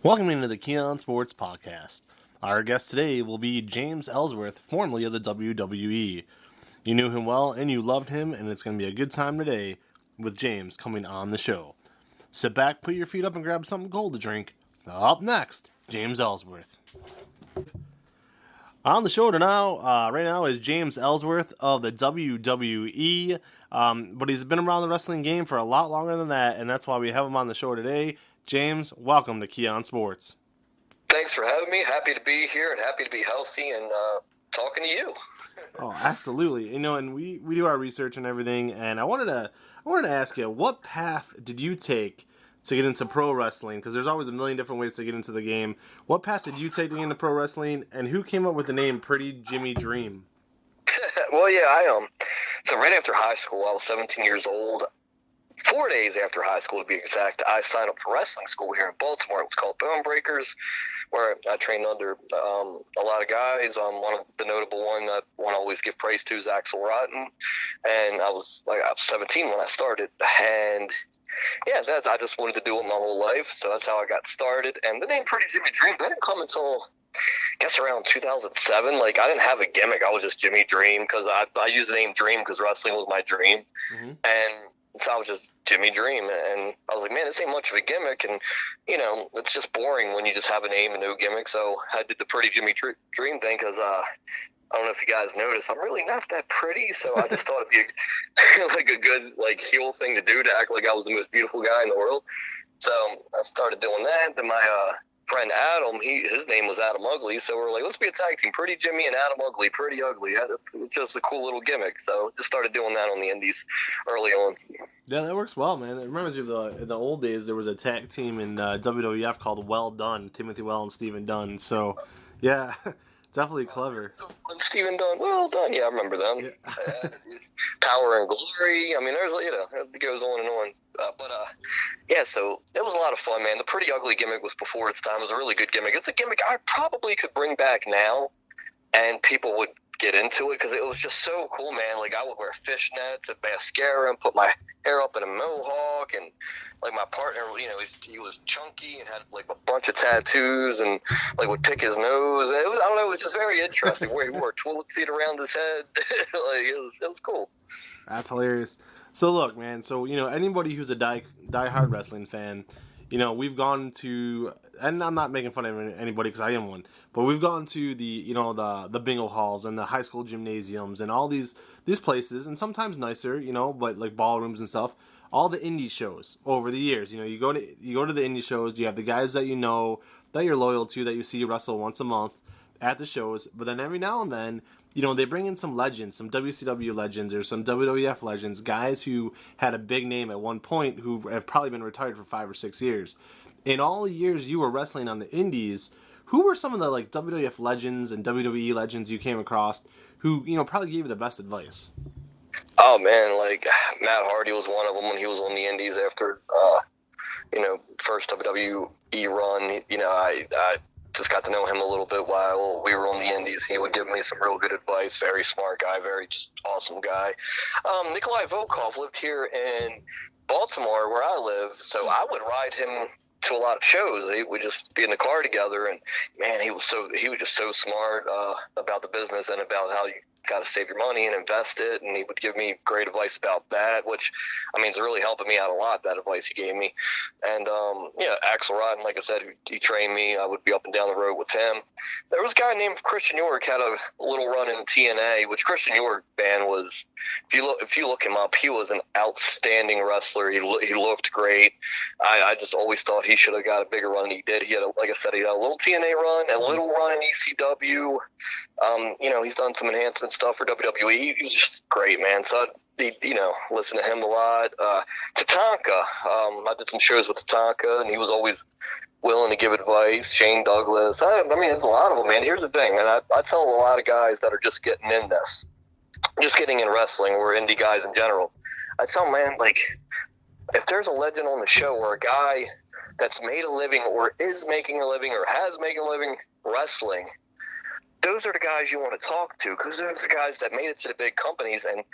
Welcome into the Keon Sports Podcast. Our guest today will be James Ellsworth, formerly of the WWE. You knew him well and you loved him, and it's going to be a good time today with James coming on the show. Sit back, put your feet up, and grab something cold to drink. Up next, James Ellsworth. On the show right now is James Ellsworth of the WWE, but he's been around the wrestling game for a lot longer than that, and that's why we have him on the show today. James, welcome to Keon Sports. Thanks for having me. Happy to be here and happy to be healthy and talking to you. Oh, absolutely. You know, and we do our research and everything, and I wanted to ask you, what path did you take to get into pro wrestling? Because there's always a million different ways to get into the game. What path did you take to get into pro wrestling, and who came up with the name Pretty Jimmy Dream? Well, yeah, so right after high school, I was 17 years old. 4 days after high school, to be exact, I signed up for wrestling school here in Baltimore. It was called Bone Breakers, where I trained under a lot of guys. One of the notable one I want to always give praise to is Axel Rotten. And I was 17 when I started. And yeah, I just wanted to do it my whole life. So that's how I got started. And the name Pretty Jimmy Dream, that didn't come until, I guess, around 2007. Like, I didn't have a gimmick. I was just Jimmy Dream because I used the name Dream because wrestling was my dream. Mm-hmm. And so I was just Jimmy Dream, and I was like, man, this ain't much of a gimmick, and, you know, it's just boring when you just have a name and no gimmick, so I did the Pretty Jimmy Dream thing, because, I don't know if you guys noticed, I'm really not that pretty, so I just thought it'd be a good, heel thing to do, to act like I was the most beautiful guy in the world. So I started doing that. Then my friend Adam, his name was Adam Ugly, so we're like, let's be a tag team, Pretty Jimmy and Adam Ugly, Pretty Ugly. It's just a cool little gimmick, so just started doing that on the indies early on. Yeah, that works well, man. It reminds me of the old days. There was a tag team in WWF called Well Done, Timothy Well and Stephen Dunn, so yeah, definitely clever. Stephen Dunn, Well Done, yeah, I remember them. Yeah. Power and Glory, I mean, it goes on and on. Yeah, so it was a lot of fun, man. The Pretty Ugly gimmick was before its time. It was a really good gimmick. It's a gimmick I probably could bring back now, and people would get into it because it was just so cool, man. Like, I would wear fishnets and mascara and put my hair up in a mohawk, and like my partner, you know, he was chunky and had like a bunch of tattoos and like would pick his nose. I don't know, it was just very interesting. Where he wore a toilet seat around his head. It was cool. That's hilarious. So look, man, so, you know, anybody who's a die-hard wrestling fan, you know, we've gone to, and I'm not making fun of anybody because I am one, but we've gone to the bingo halls and the high school gymnasiums and all these places, and sometimes nicer, you know, but like ballrooms and stuff, all the indie shows over the years. You know, you go to the indie shows, you have the guys that you know, that you're loyal to, that you see wrestle once a month at the shows, but then every now and then, you know, they bring in some legends, some WCW legends or some WWF legends, guys who had a big name at one point who have probably been retired for 5 or 6 years. In all the years you were wrestling on the indies, who were some of the like WWF legends and WWE legends you came across who, you know, probably gave you the best advice? Oh, man, like Matt Hardy was one of them when he was on the indies after his, first WWE run. You know, I just got to know him a little bit while we were on the indies. He would give me some real good advice. Very smart guy, very just awesome guy. Nikolai Volkov lived here in Baltimore where I live, so I would ride him to a lot of shows. We'd just be in the car together, and man, he was just so smart about the business and about how you got to save your money and invest it, and he would give me great advice about that, which, I mean, is really helping me out a lot, that advice he gave me. And, Axel Rotten, like I said, he trained me. I would be up and down the road with him. There was a guy named Christian York, had a little run in TNA, which Christian York, man, was, if you look him up, he was an outstanding wrestler. He looked great. I just always thought he should have got a bigger run than he did. He had, like I said, he had a little TNA run, a little run in ECW. He's done some enhancement stuff for WWE. He was just great, man. So I, listen to him a lot. Tatanka, I did some shows with Tatanka, and he was always willing to give advice. Shane Douglas. I mean, it's a lot of them, man. Here's the thing, and I tell a lot of guys that are just getting in this, just getting in wrestling, or indie guys in general. I tell them, man, like, if there's a legend on the show or a guy that's made a living or is making a living or has made a living wrestling, those are the guys you want to talk to, because those are the guys that made it to the big companies and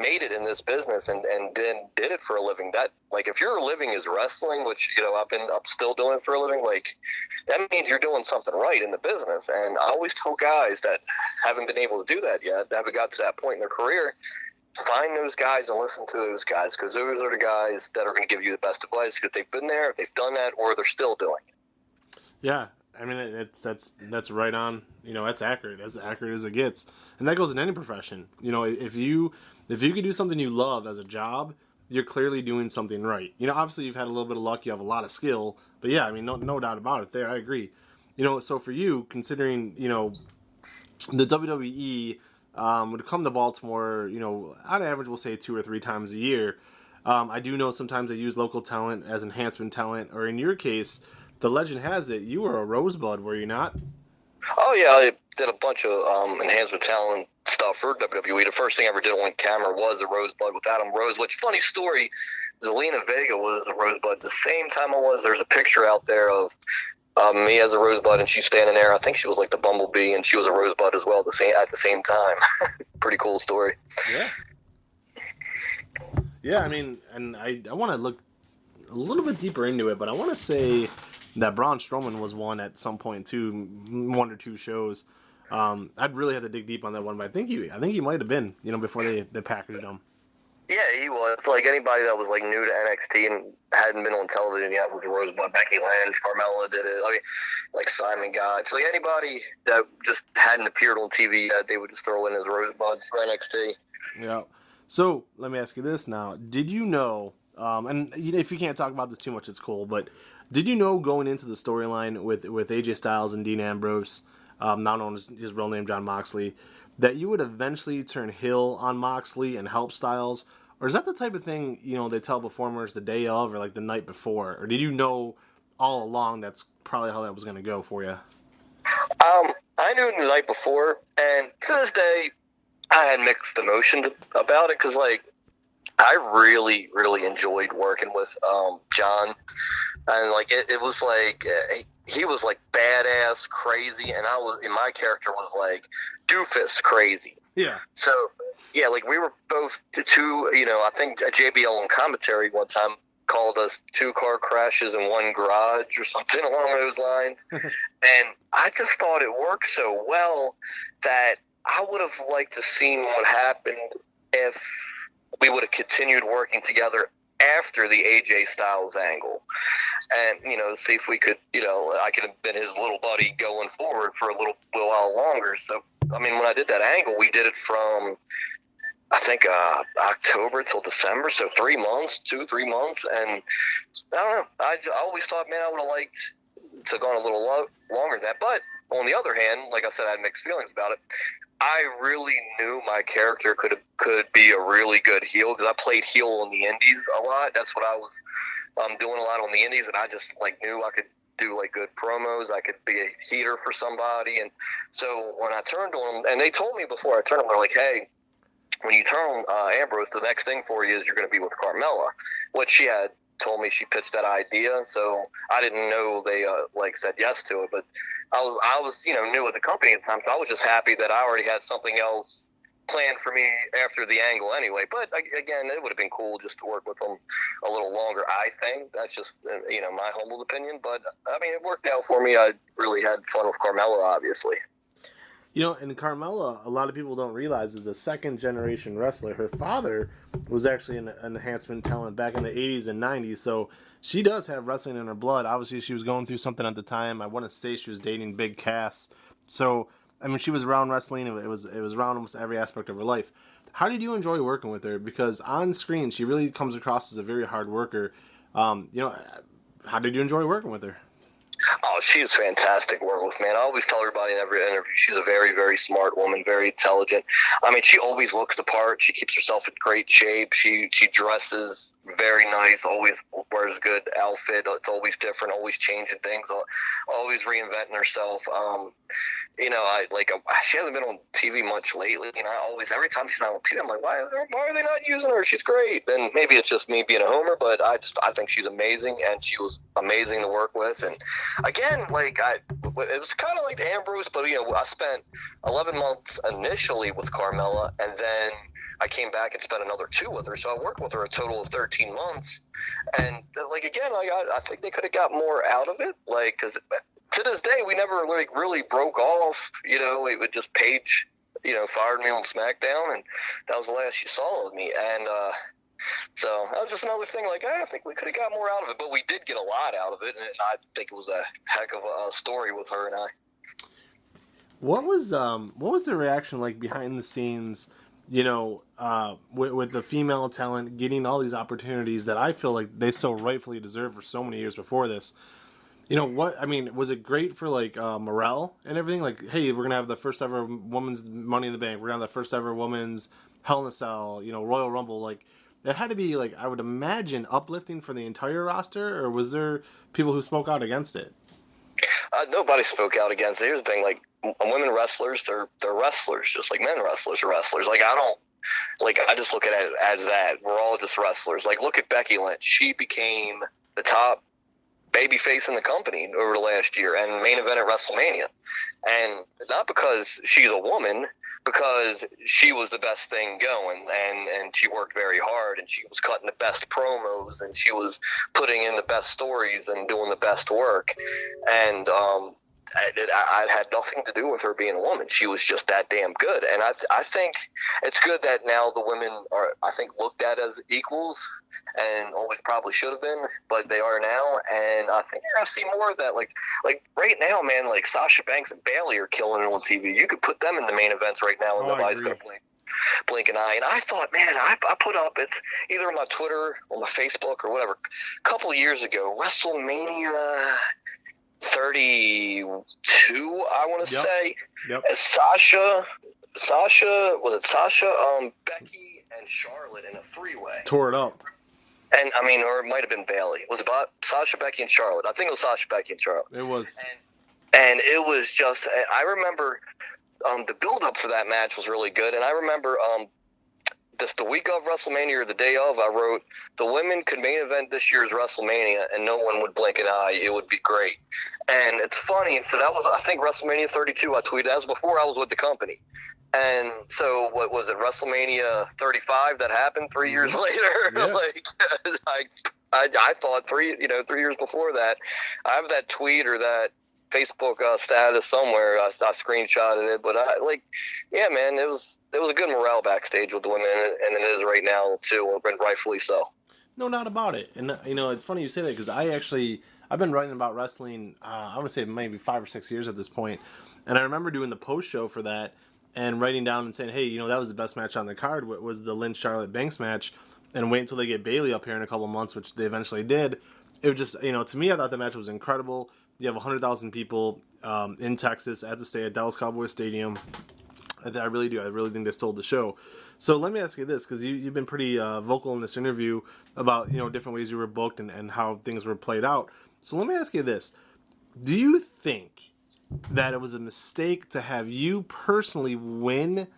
made it in this business and then did it for a living. That, like, if your living is wrestling, which, you know, I'm still doing it for a living, like, that means you're doing something right in the business. And I always tell guys that haven't been able to do that yet, haven't got to that point in their career, find those guys and listen to those guys, because those are the guys that are going to give you the best advice, because they've been there, they've done that, or they're still doing it. Yeah, I mean, that's right on. You know, that's accurate as it gets, and that goes in any profession. You know, if you can do something you love as a job, you're clearly doing something right. You know, obviously you've had a little bit of luck, you have a lot of skill, but yeah, I mean, no doubt about it. There, I agree. You know, so for you, considering, you know, the WWE would come to Baltimore, you know, on average, we'll say 2 or 3 times a year. I do know sometimes they use local talent as enhancement talent, or in your case, the legend has it, you were a Rosebud, were you not? Oh, yeah, I did a bunch of enhancement talent stuff for WWE. The first thing I ever did on camera was a Rosebud with Adam Rose, which, funny story, Zelina Vega was a Rosebud the same time I was. There's a picture out there of me as a Rosebud, and she's standing there. I think she was like the Bumblebee, and she was a Rosebud as well at the same time. Pretty cool story. Yeah. Yeah, I mean, and I want to look a little bit deeper into it, but I want to say that Braun Strowman was one at some point too, 1 or 2 shows. I'd really have to dig deep on that one, but I think he might have been, you know, before they packaged him. Yeah, he was. Like, anybody that was like new to NXT and hadn't been on television yet was a Rosebud. Becky Lynch, Carmella did it. I mean, like Simon Gotch. Like, anybody that just hadn't appeared on TV yet, they would just throw in as Rosebuds for NXT. Yeah. So let me ask you this now: did you know? And if you can't talk about this too much, it's cool. But did you know, going into the storyline with AJ Styles and Dean Ambrose, now known as his real name Jon Moxley, that you would eventually turn heel on Moxley and help Styles? Or is that the type of thing, you know, they tell performers the day of or like the night before? Or did you know all along that's probably how that was going to go for you? I knew the night before, and to this day, I had mixed emotions about it, because, like, I really, really enjoyed working with John, and, like, it was like he was like badass crazy, and my character was like doofus crazy. Yeah. So yeah, like, we were both two. You know, I think JBL on commentary one time called us 2 car crashes in one garage or something along those lines, and I just thought it worked so well that I would have liked to seen what happened if we would have continued working together after the AJ Styles angle, and, you know, see if we could, you know, I could have been his little buddy going forward for a little while longer. So, I mean, when I did that angle, we did it from, I think, October till December, so 3 months, 2-3 months, and I don't know, I always thought, man, I would have liked to have gone a little longer than that. But on the other hand, like I said, I had mixed feelings about it. I really knew my character could be a really good heel, because I played heel on the indies a lot. That's what I was doing a lot on the indies, and I just, like, knew I could do, like, good promos. I could be a heater for somebody. And so when I turned on them, and they told me before I turned on, they're like, hey, when you turn on Ambrose, the next thing for you is you're going to be with Carmella, which she had told me. She pitched that idea, so I didn't know they said yes to it, but I was you know, new at the company at the time, so I was just happy that I already had something else planned for me after the angle anyway. But again, it would have been cool just to work with them a little longer, I think. That's just, you know, my humble opinion, but I mean, it worked out for me. I really had fun with Carmella, obviously. You know, and Carmella, a lot of people don't realize, is a second-generation wrestler. Her father was actually an enhancement talent back in the 80s and 90s, so she does have wrestling in her blood. Obviously, she was going through something at the time. I want to say she was dating Big Cass. So, I mean, she was around wrestling. It was around almost every aspect of her life. How did you enjoy working with her? Because on screen, she really comes across as a very hard worker. You know, how did you enjoy working with her? Oh, she is fantastic to work with, man. I always tell everybody in every interview, she's a very, very smart woman, very intelligent. I mean, she always looks the part. She keeps herself in great shape. She dresses very nice, always wears a good outfit. It's always different, always changing things, always reinventing herself. She hasn't been on TV much lately, and every time she's not on TV, I'm like, why are they not using her? She's great. And maybe it's just me being a homer, but I think she's amazing, and she was amazing to work with. And again, it was kind of like Ambrose, but I spent 11 months initially with Carmella, and then I came back and spent another 2 with her. So I worked with her a total of 13 months. And I think they could have got more out of it. Because to this day, we never really broke off. It would just Paige, fired me on SmackDown, and that was the last you saw of me. And so that was just another thing. I think we could have got more out of it, but we did get a lot out of it, and I think it was a heck of a story with her and I. What was the reaction like behind the scenes? With the female talent getting all these opportunities that I feel like they so rightfully deserve for so many years before this. Was it great for morale and everything? Hey, we're gonna have the first ever women's Money in the Bank. We're gonna have the first ever women's Hell in a Cell. Royal Rumble. It had to be I would imagine uplifting for the entire roster. Or was there people who spoke out against it? Nobody spoke out against it. Here's the thing: women wrestlers, they're wrestlers, just like men wrestlers are wrestlers. I just look at it as that. We're all just wrestlers. Look at Becky Lynch. She became the top babyface in the company over the last year and main event at WrestleMania. And not because she's a woman, because she was the best thing going, and she worked very hard, and she was cutting the best promos, and she was putting in the best stories and doing the best work. And I had nothing to do with her being a woman. She was just that damn good. And I think it's good that now the women are, I think, looked at as equals, and always probably should have been, but they are now. And I think you're going to see more of that. Like right now, man, Sasha Banks and Bayley are killing it on TV. You could put them in the main events right now, and nobody's going to blink an eye. And I thought, man, I put up, it's either on my Twitter or my Facebook or whatever, a couple of years ago, WrestleMania 32, I want to say. Yep. Sasha, Becky, and Charlotte in a 3-way. Tore it up. And, or it might have been Bayley. Was it about Sasha, Becky, and Charlotte? I think it was Sasha, Becky, and Charlotte. It was. And it was just, I remember the build-up for that match was really good. And I remember the week of WrestleMania or the day of, I wrote, the women could main event this year's WrestleMania and no one would blink an eye. It would be great. And it's funny. So that was, I think, WrestleMania 32 I tweeted. That was before I was with the company. And so what was it, WrestleMania 35 that happened 3 years later? Yeah. I thought 3 years before that. I have that tweet or that Facebook status somewhere. I screenshotted it, but yeah, man, it was a good morale backstage with the women, and it is right now too, and rightfully so. No doubt about it. And it's funny you say that, because I've been writing about wrestling. I want to say maybe 5 or 6 years at this point, and I remember doing the post show for that and writing down and saying, hey, that was the best match on the card. Was the Lynch Charlotte Banks match, and wait until they get Bayley up here in a couple months, which they eventually did. It was just, to me, I thought the match was incredible. You have 100,000 people in Texas at Dallas Cowboys Stadium. I really do. I really think they stole the show. So let me ask you this, because you've been pretty vocal in this interview about different ways you were booked and how things were played out. So let me ask you this. Do you think that it was a mistake to have you personally win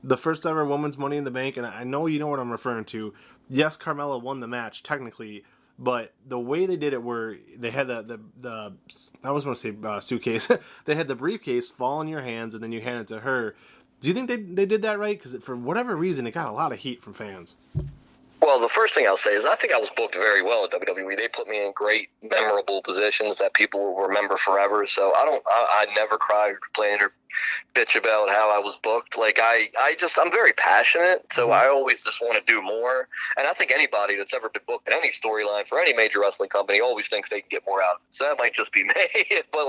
the first ever women's Money in the Bank? And I know you know what I'm referring to. Yes, Carmella won the match technically, but the way they did it, where they had the I was going to say suitcase, they had the briefcase fall in your hands and then you hand it to her. Do you think they did that right? Because for whatever reason, it got a lot of heat from fans. Well, the first thing I'll say is I think I was booked very well at WWE. They put me in great, memorable positions that people will remember forever. So I never cry or complain or bitch about how I was booked. I'm very passionate, so I always just want to do more. And I think anybody that's ever been booked in any storyline for any major wrestling company always thinks they can get more out of it. So that might just be me. But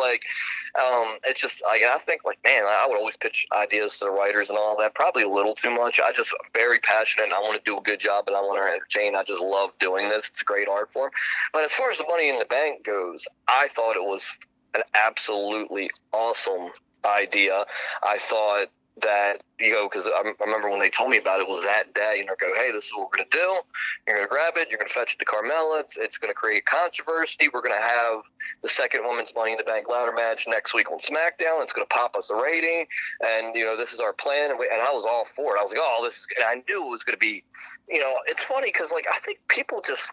it's just, I think, man, I would always pitch ideas to the writers and all that. Probably a little too much. I'm very passionate, and I want to do a good job, and I want to entertain. I just love doing this. It's a great art form. But as far as the Money in the Bank goes, I thought it was an absolutely awesome idea. I thought that, because I remember when they told me about it was that day, and they go, hey, this is what we're going to do. You're going to grab it. You're going to fetch it to Carmella. It's going to create controversy. We're going to have the second women's Money in the Bank ladder match next week on SmackDown. It's going to pop us a rating, and, this is our plan. And I was all for it. I was like, oh, this is good. I knew it was going to be, it's funny because, I think people just,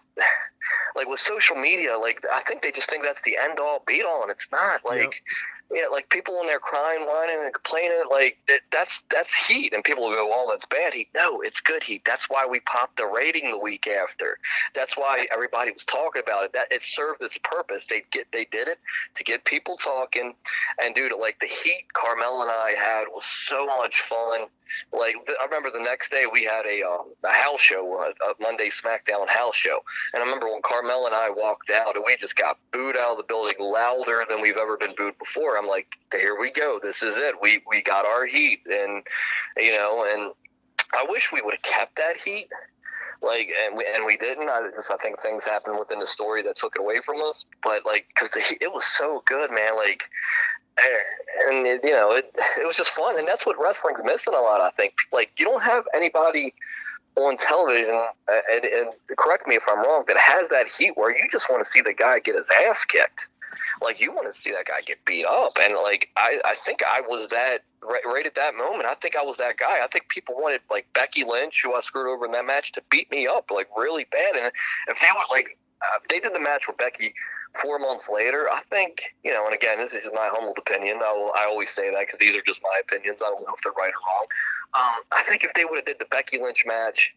with social media, I think they just think that's the end-all, be-all, and it's not. Yeah, people in there crying, whining, and complaining, that's heat. And people will go, oh, that's bad heat. No, it's good heat. That's why we popped the rating the week after. That's why everybody was talking about it. That it served its purpose. They did it to get people talking. And, dude, the heat Carmella and I had was so much fun. I remember the next day we had a house show, a Monday SmackDown house show. And I remember when Carmella and I walked out, and we just got booed out of the building louder than we've ever been booed before. I'm like, here we go. This is it. We got our heat. And, and I wish we would have kept that heat. And we didn't. I think things happened within the story that took it away from us. But, because it was so good, man. And it was just fun, and that's what wrestling's missing a lot. I think, you don't have anybody on television, and correct me if I'm wrong, that has that heat where you just want to see the guy get his ass kicked. You want to see that guy get beat up, and I think I was that right at that moment. I think I was that guy. I think people wanted Becky Lynch, who I screwed over in that match, to beat me up really bad. And if they were they did the match with Becky 4 months later, I think, and again, this is my humble opinion. I always say that because these are just my opinions. I don't know if they're right or wrong. I think if they would have did the Becky Lynch match,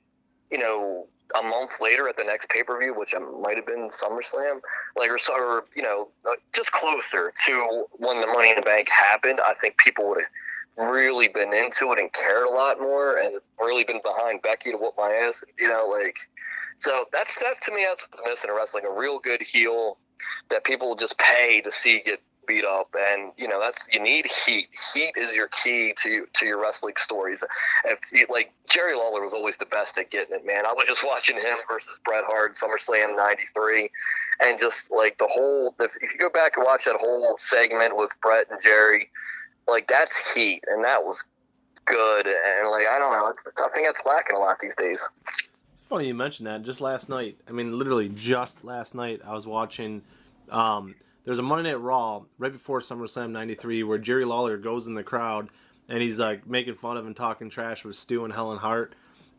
a month later at the next pay-per-view, which might have been SummerSlam, or just closer to when the Money in the Bank happened, I think people would have really been into it and cared a lot more and really been behind Becky to whoop my ass, So that to me, that's what's missing in wrestling, a real good heel that people will just pay to see get beat up, and you need heat. Heat is your key to your wrestling stories. Jerry Lawler was always the best at getting it, man. I was just watching him versus Bret Hart, SummerSlam '93, and just the whole. If you go back and watch that whole segment with Bret and Jerry, that's heat, and that was good. And I don't know, I think that's lacking a lot these days. It's funny you mentioned that. Just last night, literally just last night, I was watching. There's a Monday Night Raw right before SummerSlam '93 where Jerry Lawler goes in the crowd and he's making fun of and talking trash with Stu and Helen Hart.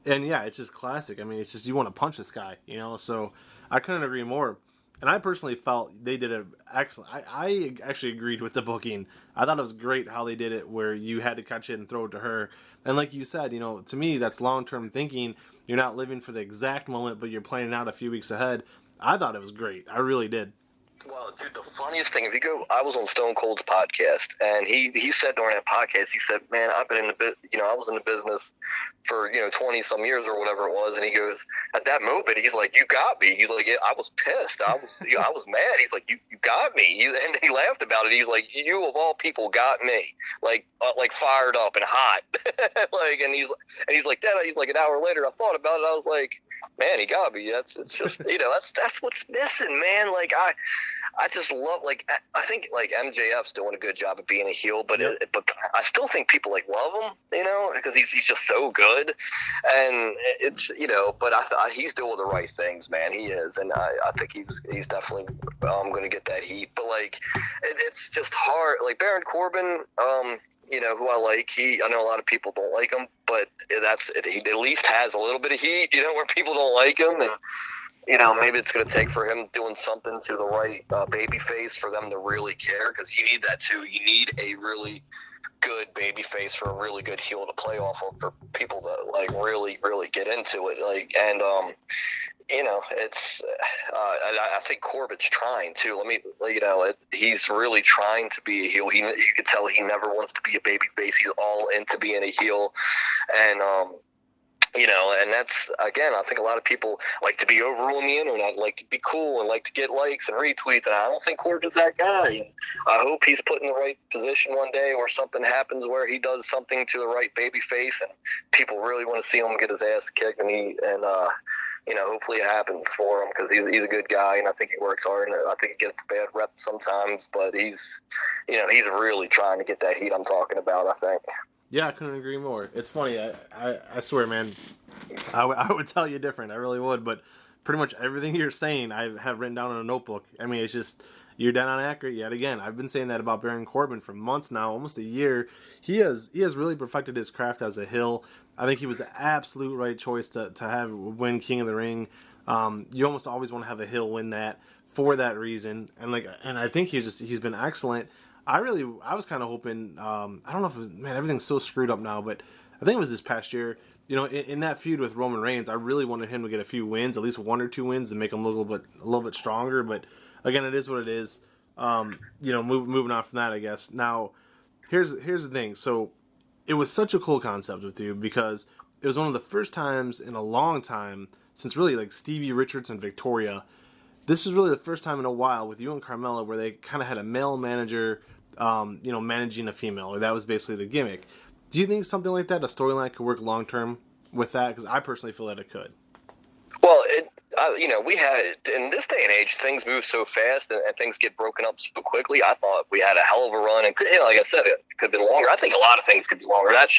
And yeah, it's just classic. It's just you want to punch this guy, So I couldn't agree more. And I personally felt they did an excellent. I actually agreed with the booking. I thought it was great how they did it, where you had to catch it and throw it to her. And like you said, to me that's long-term thinking. You're not living for the exact moment, but you're planning out a few weeks ahead. I thought it was great. I really did. Well, dude, the funniest thing, I was on Stone Cold's podcast, and he said during that podcast, he said, man, I've been in I was in the business for, 20 some years or whatever it was. And he goes, at that moment, he's like, you got me. He's like, yeah, I was pissed. I was mad. He's like, you got me. And he laughed about it. He's like, you of all people got me, fired up and hot. and he's like that. He's like, an hour later, I thought about it. I was like, man, he got me. It's just, that's what's missing, man. I just love, I think, MJF's doing a good job of being a heel, but but I still think people, love him, because he's just so good. And it's, but he's doing the right things, man. He is. And I think he's definitely going to get that heat. But, it's just hard. Baron Corbin, who I like. I know a lot of people don't like him, but he at least has a little bit of heat, where people don't like him. And, maybe it's going to take for him doing something to the right baby face for them to really care, because you need that too. You need a really good baby face for a really good heel to play off of for people to really, really get into it. It's I think Corbin's trying to. He's really trying to be a heel. You can tell he never wants to be a baby face. He's all into being a heel, and and that's, again, I think a lot of people like to be over on the internet, like to be cool and like to get likes and retweets, and I don't think Corbin's that guy. And I hope he's put in the right position one day where something happens where he does something to the right baby face and people really want to see him get his ass kicked, and hopefully it happens for him, because he's a good guy, and I think he works hard, and I think he gets a bad rep sometimes, but he's really trying to get that heat I'm talking about, I think. Yeah, I couldn't agree more. It's funny. I swear, man. I would tell you different. I really would. But pretty much everything you're saying, I have written down in a notebook. I mean, it's just you're dead on accurate yet again. I've been saying that about Baron Corbin for months now, almost a year. He has really perfected his craft as a heel. I think he was the absolute right choice to have win King of the Ring. You almost always want to have a heel win that for that reason, and I think he's been excellent. I was kind of hoping. I don't know if man, everything's so screwed up now, but I think it was this past year. In that feud with Roman Reigns, I really wanted him to get a few wins, at least 1 or 2 wins, to make him a little bit stronger. But again, it is what it is. Moving on from that, I guess. Now, here's the thing. So, it was such a cool concept with you because it was one of the first times in a long time since really like Stevie Richards and Victoria. This was really the first time in a while with you and Carmella where they kind of had a male manager, managing a female, or that was basically the gimmick. Do you think something like that, a storyline, could work long term with that? Because I personally feel that it could. Well, we had, in this day and age, things move so fast and things get broken up so quickly. I thought we had a hell of a run, and like I said, it could have been longer. I think a lot of things could be longer. That's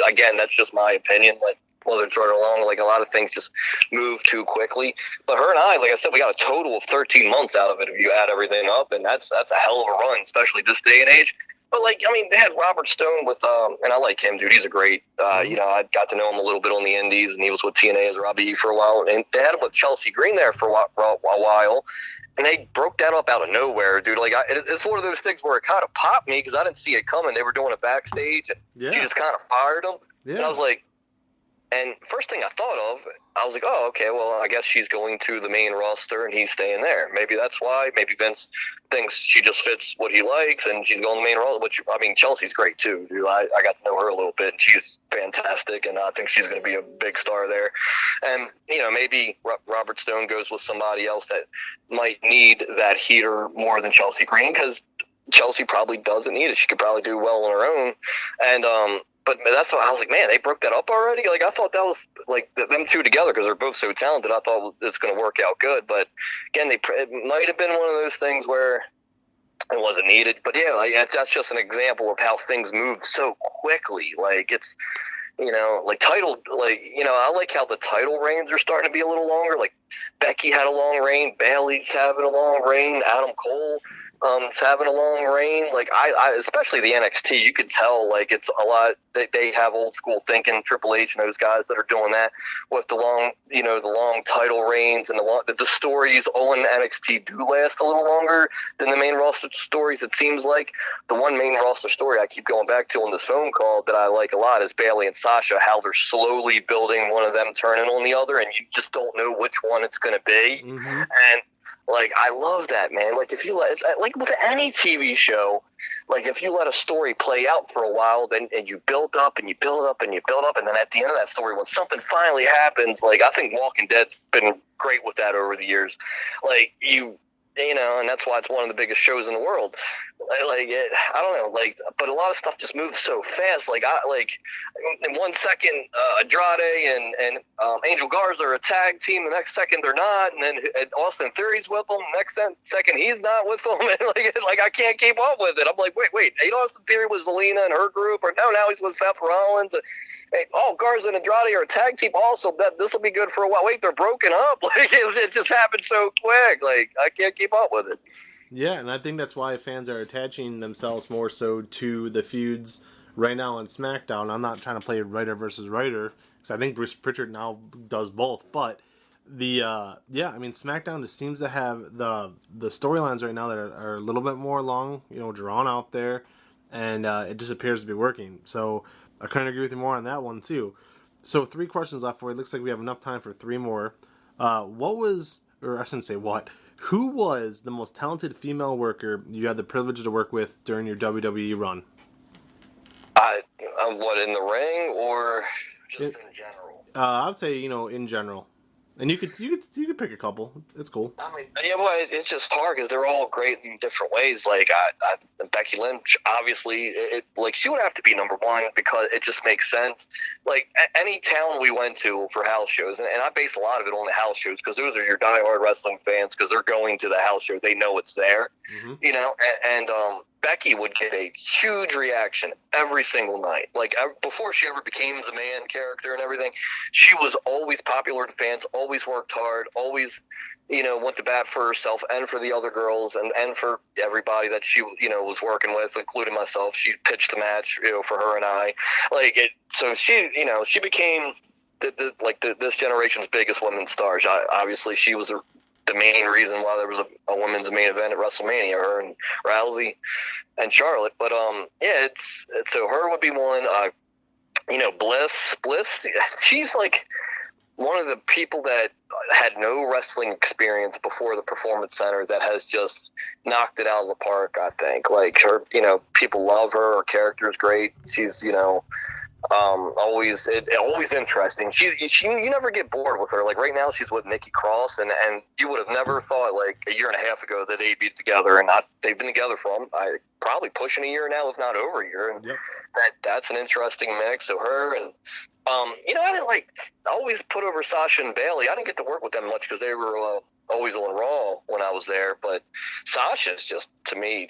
just my opinion. Like, well, they're shorter along. Like, a lot of things just move too quickly. But her and I, like I said, we got a total of 13 months out of it if you add everything up, and that's a hell of a run, especially this day and age. But, they had Robert Stone with, and I like him, dude. He's a great, I got to know him a little bit on the Indies, and he was with TNA as Robbie E for a while. And they had him with Chelsea Green there for a while, and they broke that up out of nowhere, dude. It's one of those things where it kind of popped me because I didn't see it coming. They were doing it backstage, and she just kind of fired him. Yeah. And I was like, and first thing I thought of, I was like, oh, okay, well, I guess she's going to the main roster and he's staying there. Maybe that's why. Maybe Vince thinks she just fits what he likes and she's going to the main roster. Which, Chelsea's great too, dude. I got to know her a little bit and she's fantastic, and I think she's going to be a big star there. And, maybe Robert Stone goes with somebody else that might need that heater more than Chelsea Green, because Chelsea probably doesn't need it. She could probably do well on her own. And, but that's why I was like, man, they broke that up already? Like, I thought that was, like, them two together, because they're both so talented, I thought it's going to work out good. But, again, it might have been one of those things where it wasn't needed. But, yeah, that's just an example of how things moved so quickly. Like, it's, title, I like how the title reigns are starting to be a little longer. Like, Becky had a long reign. Bayley's having a long reign. Adam Cole is having a long reign. Like, I especially the NXT, you could tell, like, it's a lot, they have old school thinking, Triple H and those guys that are doing that with the long, the long title reigns, and the stories on NXT do last a little longer than the main roster stories. It seems like the one main roster story I keep going back to on this phone call that I like a lot is Bayley and Sasha, how they're slowly building one of them turning on the other, and you just don't know which one it's going to be. Mm-hmm. And like, I love that, man. Like, if you like with any TV show, like, if you let a story play out for a while, then and you build up and you build up and you build up, and then at the end of that story, when something finally happens, like, I think Walking Dead's been great with that over the years. Like, and that's why it's one of the biggest shows in the world. I don't know, but a lot of stuff just moves so fast. In 1 second, Andrade and Angel Garza are a tag team. The next second, they're not. And then Austin Theory's with them. The next second, he's not with them. And I can't keep up with it. I'm like, wait, ain't Austin Theory with Zelina and her group? Or no, now he's with Seth Rollins. Garza and Andrade are a tag team also. This will be good for a while. Wait, they're broken up. Like, it just happened so quick. Like, I can't keep up with it. Yeah, and I think that's why fans are attaching themselves more so to the feuds right now on SmackDown. I'm not trying to play writer versus writer, because I think Bruce Pritchard now does both. But SmackDown just seems to have the storylines right now that are a little bit more long, drawn out there, and it just appears to be working. So I couldn't agree with you more on that one too. So 3 questions left for you. It looks like we have enough time for 3 more. Who was the most talented female worker you had the privilege to work with during your WWE run? In the ring or just in general? I would say, in general. And you could pick a couple. It's cool. It's just hard because they're all great in different ways. Like, Becky Lynch, obviously, she would have to be number 1 because it just makes sense. Like, any town we went to for house shows, and I base a lot of it on the house shows because those are your diehard wrestling fans because they're going to the house shows. They know it's there, mm-hmm. And Becky would get a huge reaction every single night. Like, before she ever became the man character and everything, she was always popular with fans, always worked hard, always, went to bat for herself and for the other girls and for everybody that she, was working with, including myself. She pitched the match, for her and I. So she, she became this generation's biggest women's stars. Obviously, she was the main reason why there was a women's main event at WrestleMania, her and Rousey and Charlotte. But so her would be one. Bliss, she's like one of the people that had no wrestling experience before the Performance Center that has just knocked it out of the park, I think. Like, her, people love her. Her character is great. She's, always interesting. She you never get bored with her. Like, right now she's with Nikki Cross, and you would have never thought, like, a year and a half ago that they'd be together, and they've been together for probably pushing a year now, if not over a year, and yep. That's an interesting mix. So her and I didn't always put over Sasha and Bayley. I didn't get to work with them much because they were always on Raw when I was there, but Sasha's just, to me,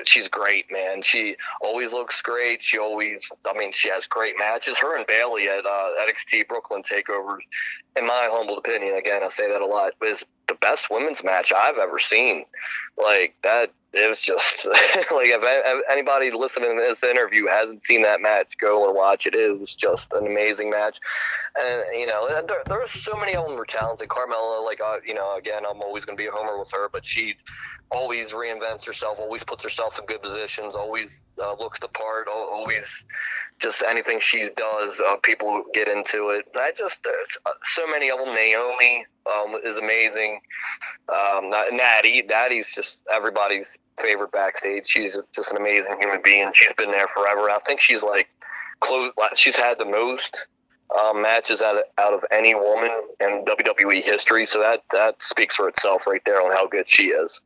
she's great, man. She always looks great. She has great matches. Her and Bayley at NXT Brooklyn Takeovers, in my humble opinion, again, I say that a lot, is the best women's match I've ever seen. Like, that, it was just, if anybody listening to this interview hasn't seen that match, go and watch it. It was just an amazing match. And, there are so many of them were talented. Carmella, again, I'm always going to be a homer with her, but she always reinvents herself, always puts herself in good positions, always looks the part, always just anything she does, people get into it. There's so many of them. Naomi is amazing. Natty's just everybody's favorite backstage. She's just an amazing human being. She's been there forever. I think she's she's had the most matches out of any woman in WWE history. So that speaks for itself right there on how good she is.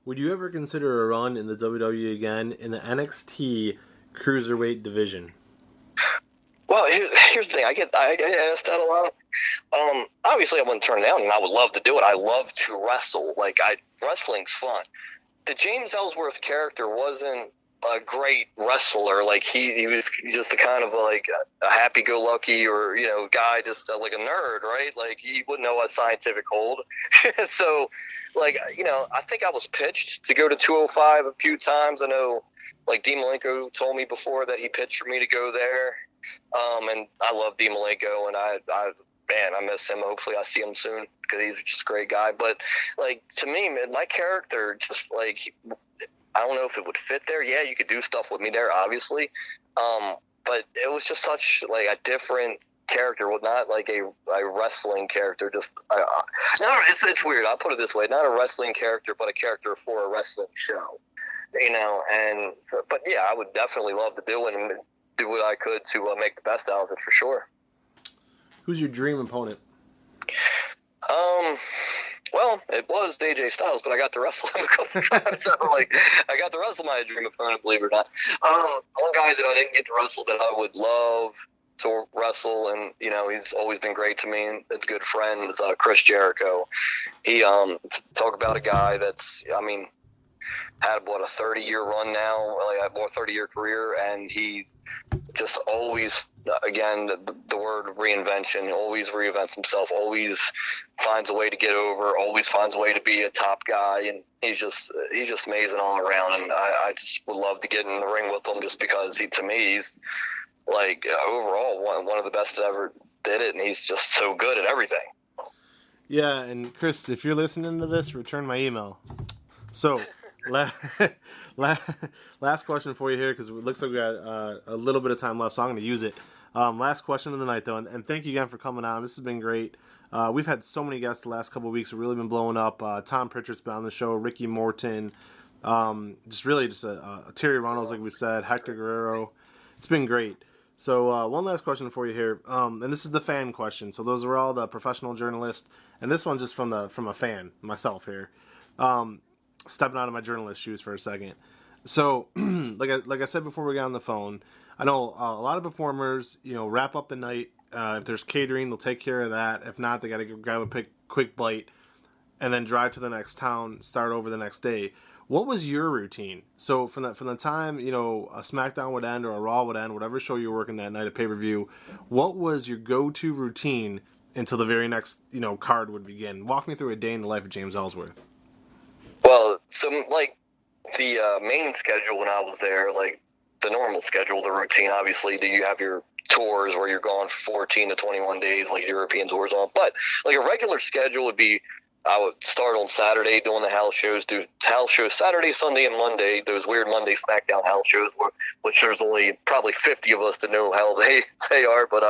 Would you ever consider a run in the WWE again in the NXT Cruiserweight division? Well, here's the thing. I get asked that a lot. Obviously, I wouldn't turn it down, and I would love to do it. I love to wrestle. Wrestling's fun. The James Ellsworth character wasn't a great wrestler. Like, he was just a kind of a happy-go-lucky or, guy, just like a nerd, right? Like, he wouldn't know a scientific hold. So, I think I was pitched to go to 205 a few times. I know, Dean Malenko told me before that he pitched for me to go there. And I love Dean Malenko, and I miss him. Hopefully I see him soon because he's just a great guy. But, to me, man, my character just, I don't know if it would fit there. Yeah, you could do stuff with me there, obviously. But it was just such, a different character, not a wrestling character. It's weird. I'll put it this way. Not a wrestling character, but a character for a wrestling show. But yeah, I would definitely love to do it and do what I could to make the best out of it for sure. Who's your dream opponent? Well, it was AJ Styles, but I got to wrestle him a couple times. So, I got to wrestle my dream opponent, believe it or not. One guy that I didn't get to wrestle that I would love to wrestle, and, he's always been great to me, and it's a good friend, is Chris Jericho. He, talk about a guy that's, had, a 30-year run now, a more 30-year career, and he just always, again, the word reinvention, always reinvents himself, always finds a way to get over, always finds a way to be a top guy, and he's just amazing all around, and I just would love to get in the ring with him just because he's overall one of the best that ever did it, and he's just so good at everything. Yeah, and Chris, if you're listening to this, return my email. So, last question for you here, because it looks like we got a little bit of time left, so I'm going to use it. Last question of the night, though, and thank you again for coming on. This has been great. We've had so many guests the last couple of weeks. We've really been blowing up. Tom Pritchard's been on the show, Ricky Morton, Terry Reynolds, like we said, Hector Guerrero. It's been great. So one last question for you here, and this is the fan question. So those are all the professional journalists, and this one's just from a fan, myself here. Stepping out of my journalist shoes for a second. So, like I said before we got on the phone, I know a lot of performers, wrap up the night. If there's catering, they'll take care of that. If not, they got to grab a quick bite and then drive to the next town, start over the next day. What was your routine? So from the time a SmackDown would end or a Raw would end, whatever show you were working that night at pay-per-view, what was your go-to routine until the very next card would begin? Walk me through a day in the life of James Ellsworth. Well, the main schedule when I was there, like the normal schedule, the routine, obviously, do you have your tours where you're gone for 14 to 21 days, like European tours on. But like a regular schedule would be, I would start on Saturday doing the house shows, do house shows Saturday, Sunday, and Monday, those weird Monday SmackDown house shows, which there's only probably 50 of us that know how they are, but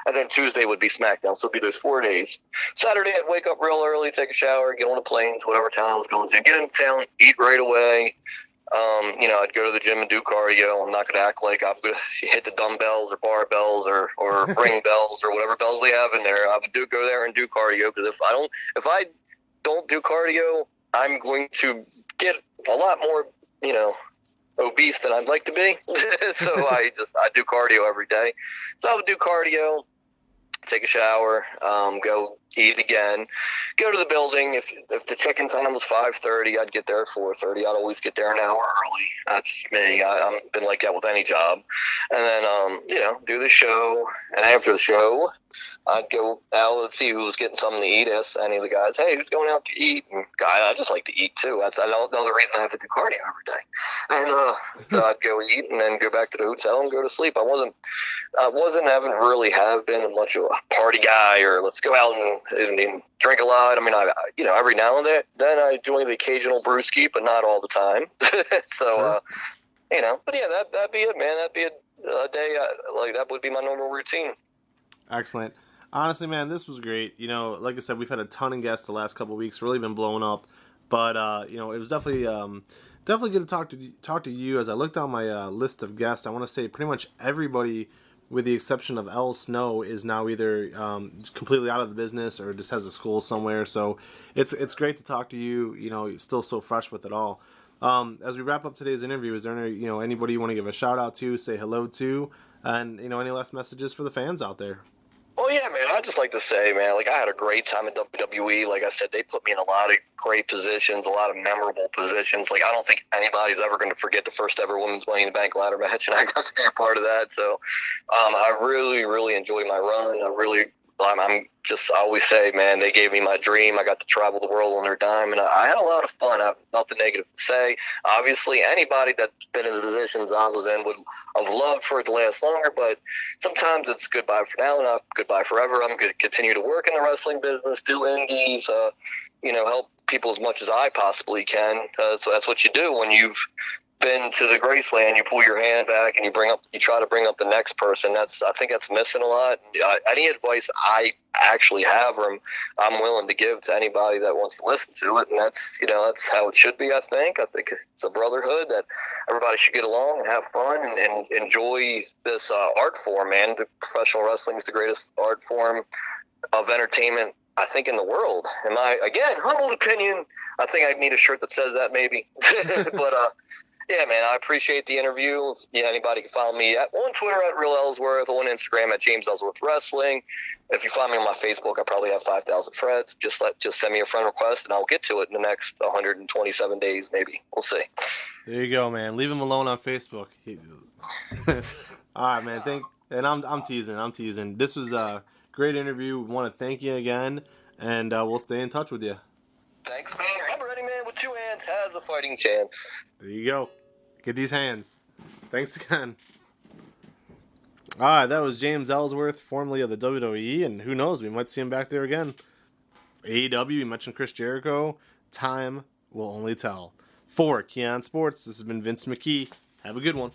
and then Tuesday would be SmackDown, so it'd be those 4 days. Saturday, I'd wake up real early, take a shower, get on a plane to whatever town I was going to, get in town, eat right away. I'd go to the gym and do cardio. I'm not going to act like I'm going to hit the dumbbells or barbells or ring bells or whatever bells they have in there. I would go there and do cardio, because if I don't do cardio, I'm going to get a lot more, obese than I'd like to be. So I do cardio every day. So I would do cardio, take a shower, go eat again, go to the building. If the check-in time was 5:30, I'd get there at 4:30. I'd always get there an hour early. That's me. I've been like that with any job. And then, do the show. And after the show, I'd go out and see who was getting something to eat. Ask any of the guys, hey, who's going out to eat? And I just like to eat too. I don't know the reason I have to do cardio every day. And so I'd go eat and then go back to the hotel and go to sleep. Haven't really been much of a party guy, or let's go out and drink a lot. I mean, every now and then I enjoy the occasional brewski, but not all the time. So, but yeah, that'd be it, man. That'd be a day like that would be my normal routine. Excellent. Honestly, man, this was great. Like I said, we've had a ton of guests the last couple of weeks, really been blowing up. But it was definitely good to talk to you. As I looked down my list of guests, I want to say pretty much everybody, with the exception of Elle Snow, is now either completely out of the business or just has a school somewhere. So it's great to talk to you. You're still so fresh with it all. As we wrap up today's interview, is there anybody you want to give a shout out to, say hello to, and any last messages for the fans out there? Oh, yeah, man, I'd just like to say, man, I had a great time at WWE. Like I said, they put me in a lot of great positions, a lot of memorable positions. I don't think anybody's ever going to forget the first ever Women's Money in the Bank ladder match, and I got to be a part of that. So I really, really enjoyed my run. I always say, man, they gave me my dream. I got to travel the world on their dime, and I had a lot of fun. I have nothing negative to say. Obviously, anybody that's been in the positions I was in would have loved for it to last longer, but sometimes it's goodbye for now, not goodbye forever. I'm going to continue to work in the wrestling business, do indies, help people as much as I possibly can. So that's what you do when you've been to the Graceland. You pull your hand back and you try to bring up the next person. I think that's missing a lot. Any advice I actually have, or I'm willing to give to anybody that wants to listen to it, and that's how it should be. I think it's a brotherhood that everybody should get along and have fun and enjoy this art form. Man, the professional wrestling is the greatest art form of entertainment, I think, in the world. In my, again, humble opinion, I think I need a shirt that says that, maybe. But yeah, man, I appreciate the interview. Anybody can follow me on Twitter at Real Ellsworth, on Instagram at James Ellsworth Wrestling. If you find me on my Facebook, I probably have 5,000 friends. Just send me a friend request, and I'll get to it in the next 127 days, maybe. We'll see. There you go, man. Leave him alone on Facebook. All right, man. I'm teasing. This was a great interview. We want to thank you again, and we'll stay in touch with you. Thanks, man. Remember, any man with 2 hands has a fighting chance. There you go. Get these hands. Thanks again. All right, that was James Ellsworth, formerly of the WWE, and who knows, we might see him back there again. AEW, you mentioned Chris Jericho. Time will only tell. For Keon Sports, this has been Vince McKee. Have a good one.